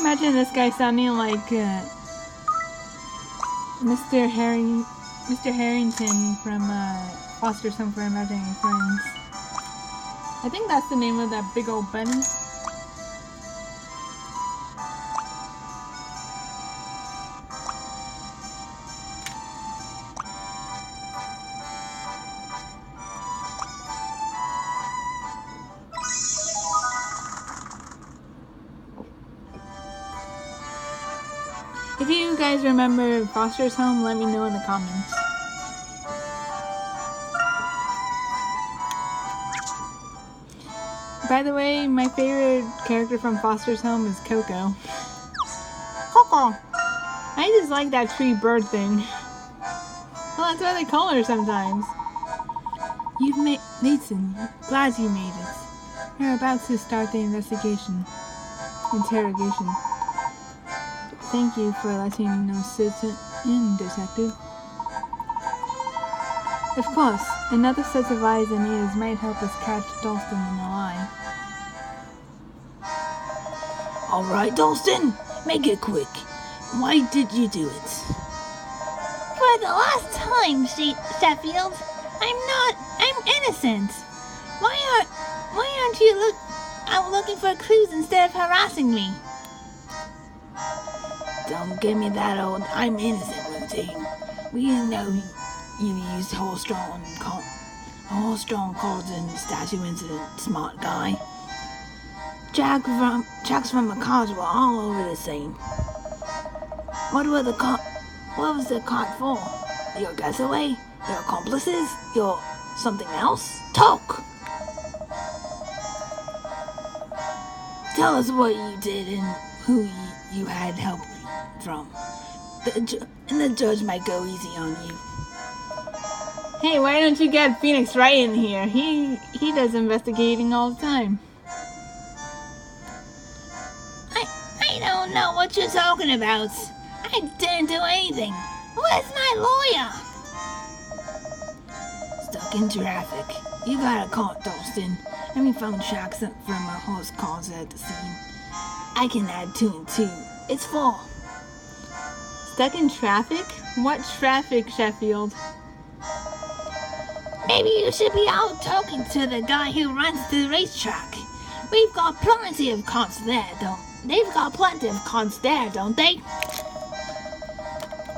Imagine this guy sounding like Mr. Harrington from Foster's Home for Imaginary Friends. I think that's the name of that big old bunny. If you guys remember Foster's Home, let me know in the comments. By the way, my favorite character from Foster's Home is Coco. Coco! I just like that tree bird thing. Well, that's what they call her sometimes. You've made... Layton, glad you made it. We're about to start the interrogation. Thank you for letting us sit in, Detective. Of course, another set of eyes and ears might help us catch Dalston in a lie. Alright, Dalston, make it quick. Why did you do it? For the last time, Sheffield. I'm innocent. Why aren't you out looking for clues instead of harassing me? Don't give me that old I'm innocent routine. We know you used horse-drawn cards in the statue incident, smart guy. Jacks from the cards were all over the scene. What was the card for? Your getaway? Your accomplices? Your something else? Talk! Tell us what you did and who you had help from. The judge might go easy on you. Hey, why don't you get Phoenix right in here? He does investigating all the time. I don't know what you're talking about. I didn't do anything. Where's my lawyer? Stuck in traffic. You got a caught, Dalston, and we found tracks from a horse cars at the scene. I can add 2 and 2. It's 4. Stuck in traffic? What traffic, Sheffield? Maybe you should be out talking to the guy who runs the racetrack. We've got plenty of cars there, They've got plenty of cars there, don't they?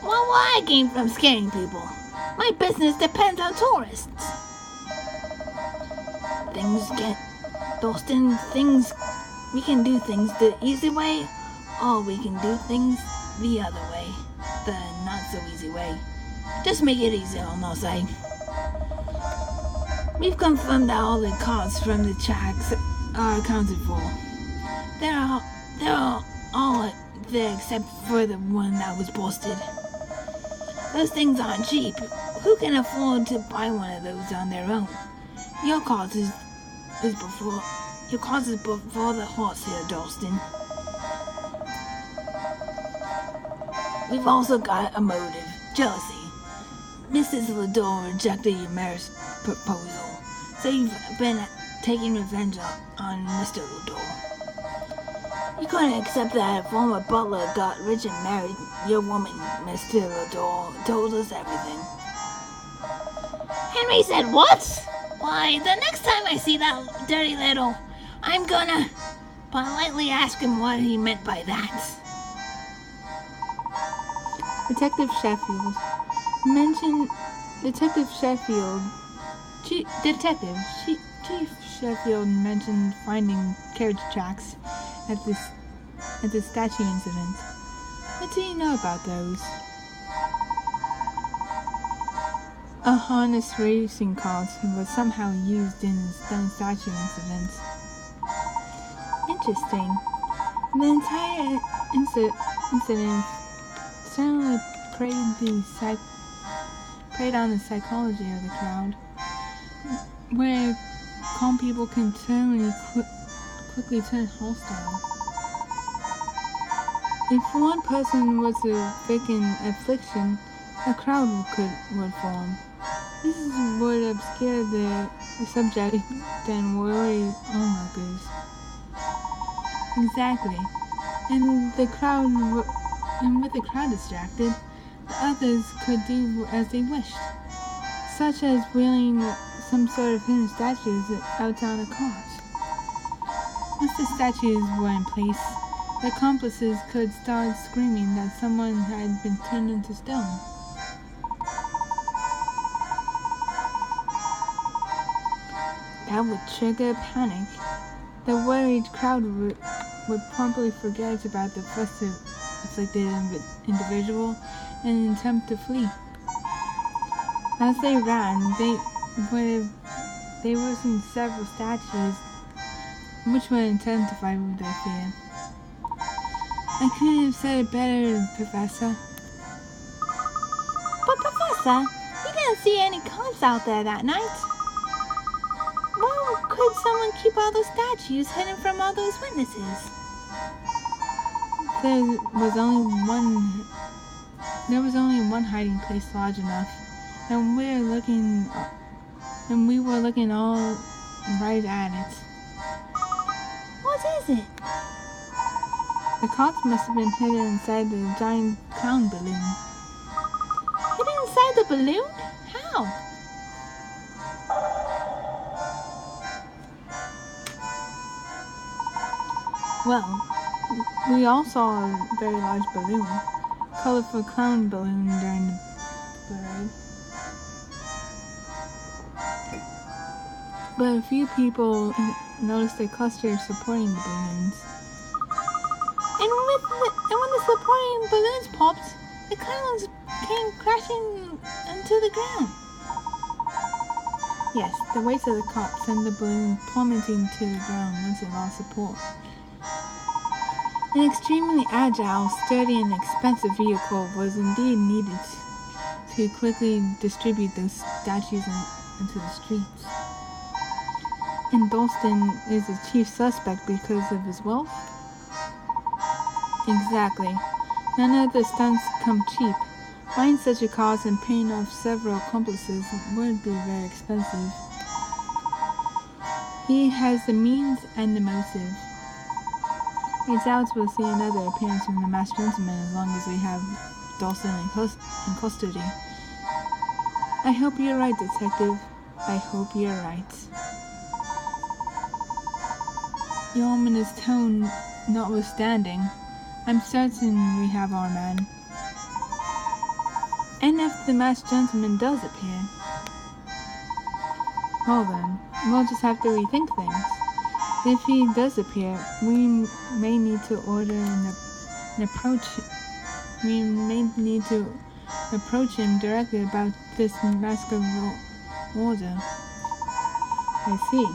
Well, I came from scaring people. My business depends on tourists. We can do things the easy way, or we can do things the other way, the not so easy way. Just make it easy on our side. We've confirmed that all the cars from the tracks are accounted for. They're all there except for the one that was busted. Those things aren't cheap. Who can afford to buy one of those on their own? Your cause is before the horse here, Dalston. We've also got a motive, jealousy. Mrs. Lador rejected your marriage proposal, so you've been taking revenge on Mr. Lador. You couldn't accept that a former butler got rich and married your woman, Mr. Lador told us everything. Henry said what? Why, the next time I see that dirty little, I'm gonna politely ask him what he meant by that. Detective Sheffield. Chief Sheffield mentioned finding carriage tracks at the statue incident. What do you know about those? A harness racing cart was somehow used in the stone statue incident. Interesting. The entire incident certainly preyed on the psychology of the crowd, where calm people can quickly turn hostile. If one person was a vacant affliction, a crowd would form. This would obscure the subject and worry onlookers. Exactly. and with the crowd distracted, the others could do as they wished, such as wheeling some sort of hidden statues out on a cart. Once the statues were in place, the accomplices could start screaming that someone had been turned into stone. That would trigger panic. The worried crowd would promptly forget about the afflicted individual and attempt to flee. As they ran, they were seeing several statues, which would intensify their fear. I couldn't have said it better, Professor. But Professor, you didn't see any cops out there that night. Why could someone keep all those statues hidden from all those witnesses? There was only one hiding place large enough, and we were looking all right at it. What is it? The cops must have been hidden inside the giant clown balloon. Hidden inside the balloon? How? Well, we all saw a very large balloon, colorful clown balloon during the parade. But a few people noticed a cluster supporting the balloons. And when the supporting balloons popped, the clowns came crashing into the ground. Yes, the weight of the cop sent the balloon plummeting to the ground once it lost support. An extremely agile, sturdy, and expensive vehicle was indeed needed to quickly distribute those statues into the streets. And Dalston is the chief suspect because of his wealth? Exactly. None of the stunts come cheap. Buying such a cause and paying off several accomplices would be very expensive. He has the means and the motive. I doubt we'll see another appearance from the masked gentleman as long as we have Dalston in custody. I hope you're right, Detective. I hope you're right. Your ominous tone notwithstanding, I'm certain we have our man. And if the masked gentleman does appear, well then, we'll just have to rethink things. If he does appear, we may need to order an approach. We may need to approach him directly about this mask of order. I see.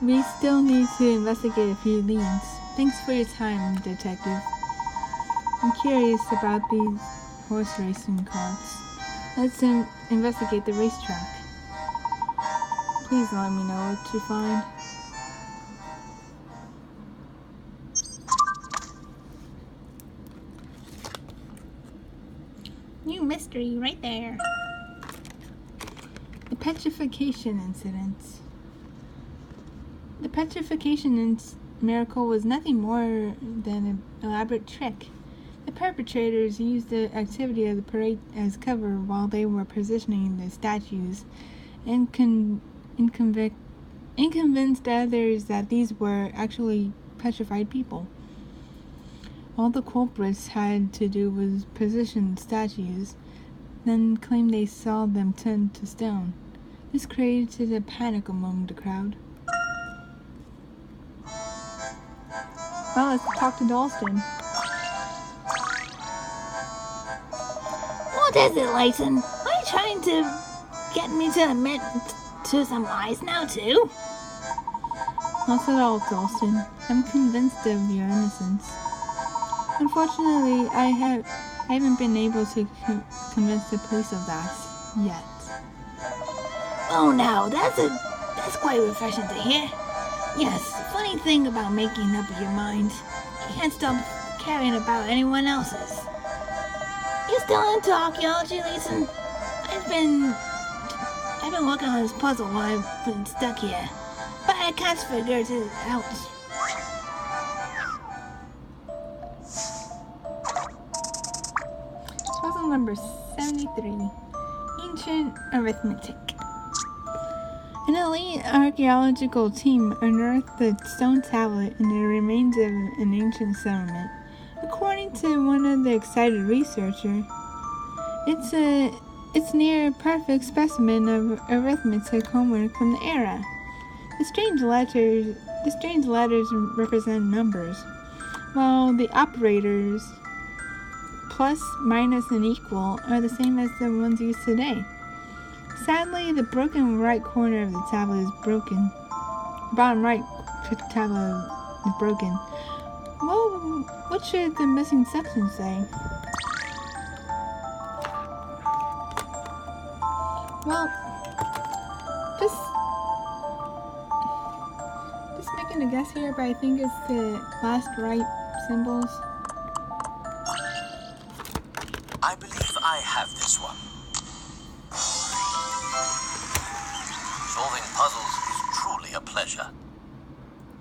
We still need to investigate a few leads. Thanks for your time, Detective. I'm curious about these horse racing carts. Let's investigate the racetrack. Please let me know what you find. New mystery right there. The petrification incident. The petrification miracle was nothing more than an elaborate trick. The perpetrators used the activity of the parade as cover while they were positioning the statues and convinced others that these were actually petrified people. All the culprits had to do was position statues, then claim they saw them turned to stone. This created a panic among the crowd. Well, let's talk to Dalston. What is it, Layton? Are you trying to get me to admit to some lies now, too? Not at all, Dalston. I'm convinced of your innocence. Unfortunately, I haven't been able to convince the police of that yet. Oh, now that's quite refreshing to hear. Yes, funny thing about making up your mind, you can't stop caring about anyone else's. You still into archaeology, Layton? I've been working on this puzzle while I've been stuck here, but I can't figure it out. number 73. Ancient Arithmetic. An elite archaeological team unearthed the stone tablet in the remains of an ancient settlement. According to one of the excited researchers, it's near a perfect specimen of arithmetic homework from the era. The strange letters represent numbers, while the operators plus, minus, and equal are the same as the ones used today. Sadly, the broken right corner of the tablet is broken. Bottom right tablet is broken. Well, what should the missing section say? Well, just making a guess here, but I think it's the last right symbols. I believe I have this one. Solving puzzles is truly a pleasure.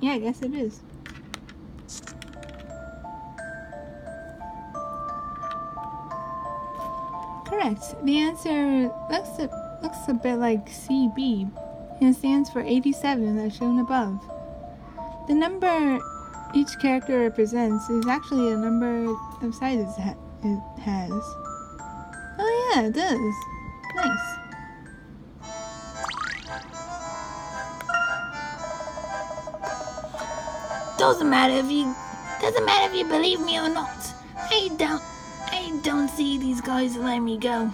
Yeah, I guess it is. Correct. The answer looks a bit like CB and stands for 87 as shown above. The number each character represents is actually a number of sizes it has. Oh yeah, it does. Nice. Doesn't matter if you believe me or not. I don't see these guys letting me go.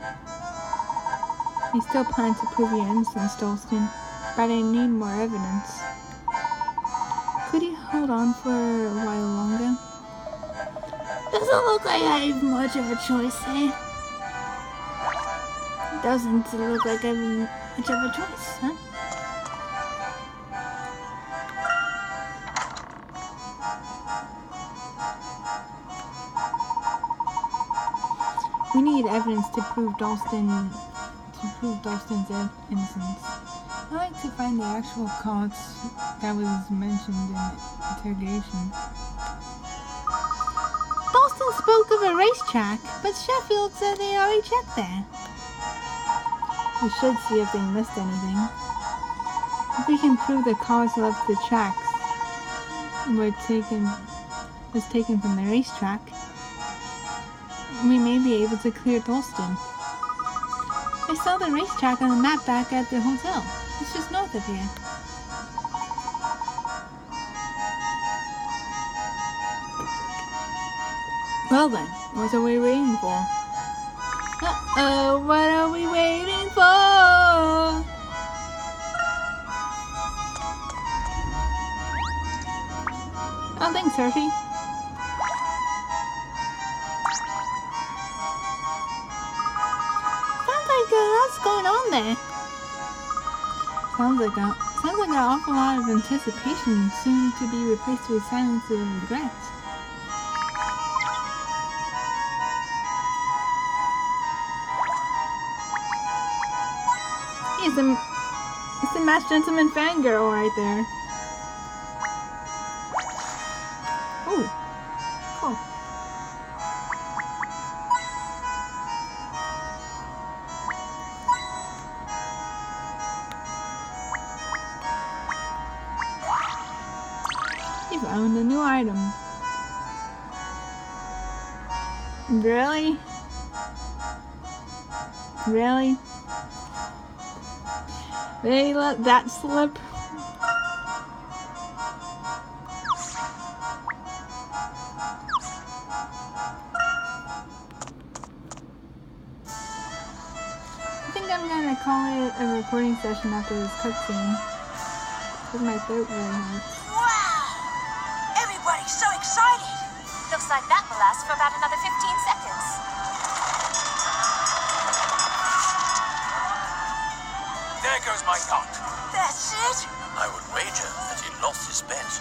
I still plan to prove your innocence, Dalston, but I need more evidence. Could you hold on for a while longer? Doesn't look like I have much of a choice here. Doesn't look like I have much of a choice, huh? We need evidence to prove Dalston's innocence. I'd like to find the actual cause that was mentioned in interrogation. Dalston spoke of a racetrack, but Sheffield said they already checked there. We should see if they missed anything. If we can prove the cars left the tracks was taken from the racetrack, we may be able to clear Dalston. I saw the racetrack on the map back at the hotel. It's just north of here. Well then, what are we waiting for? Uh-oh, what are we waiting for? Oh, thanks, Hershey. What's going on there? Sounds like an awful lot of anticipation soon to be replaced with silence of regret. It's the Masked Gentleman fangirl right there. Oh, cool. You found a new item. Really? Really? They let that slip? I think I'm gonna call it a recording session after this cutscene. Because my throat really hurts. Wow! Everybody's so excited! Looks like that will last for about another 15 seconds. There goes my yacht. That's it? I would wager that he lost his bet.